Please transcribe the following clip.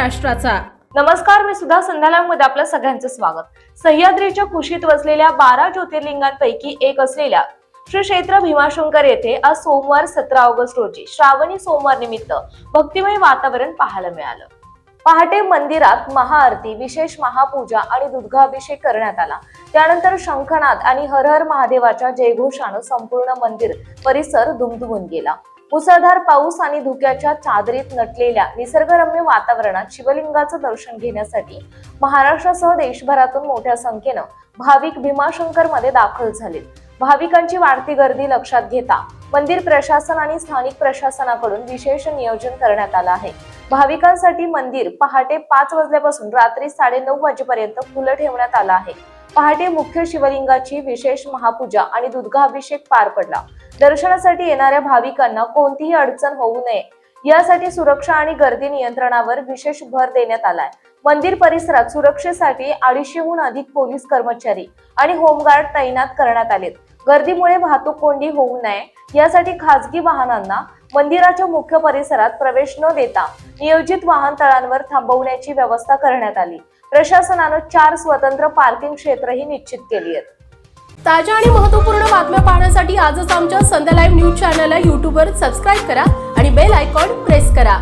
महाराष्ट्राचा। नमस्कार, मी सुद्धा संध्याकाळमध्ये आपलं सगळ्यांचं स्वागत। सह्याद्रीच्या कुशीत वसलेल्या 12 ज्योतिर्लिंगांपैकी एक असलेल्या श्री क्षेत्र भीमाशंकर येथे आज सोमवार 17 ऑगस्ट रोजी श्रावणी सोमवार निमित्त भक्तिमय वातावरण पाहायला मिळालं। पहाटे मंदिरात महाआरती, विशेष महापूजा आणि दुग्धाभिषेक करण्यात आला। त्यानंतर शंखनाद आणि हर हर महादेवाच्या जयघोषानं संपूर्ण मंदिर परिसर दुमदुमून गेला। मुसळधार पाऊस आणि धुक्याच्या चादरीत नटलेल्या निसर्गरम्य वातावरणात शिवलिंगाचं दर्शन घेण्यासाठी महाराष्ट्रासह देशभरातून मोठ्या संख्येनं भाविक भीमाशंकर मध्ये दाखल झाले। भाविकांची वाढती गर्दी लक्षात घेता मंदिर प्रशासन आणि स्थानिक प्रशासनाकडून विशेष नियोजन करण्यात आलं आहे। भाविकांसाठी मंदिर पहाटे 5 वाजल्यापासून रात्री 9:30 वाजेपर्यंत खुलं ठेवण्यात आलं आहे। पहाटे मुख्य शिवलिंगाची विशेष महापूजा आणि दुग्धाभिषेक पार पडला। दर्शनासाठी येणाऱ्या भाविकांना कोणतीही अडचण होऊ नये यासाठी सुरक्षा आणि गर्दी नियंत्रणावर विशेष भर देण्यात आलाय। मंदिर परिसरात सुरक्षेसाठी 250हून अधिक पोलीस कर्मचारी आणि होमगार्ड तैनात करण्यात आलेत। गर्दीमुळे वाहतूक कोंडी होऊ नये यासाठी खासगी वाहनांना मंदिराच्या मुख्य परिसरात प्रवेश न देता नियोजित वाहनतळांवर थांबवण्याची व्यवस्था करण्यात आली। प्रशासनानं 4 स्वतंत्र पार्किंग क्षेत्रही निश्चित केली आहेत। ताज्या आणि महत्त्वपूर्ण बातम्या पाहण्यासाठी आजच आमच्या संध्या लाईव्ह न्यूज चॅनलला YouTube वर सबस्क्राईब करा आणि बेल आयकॉन प्रेस करा।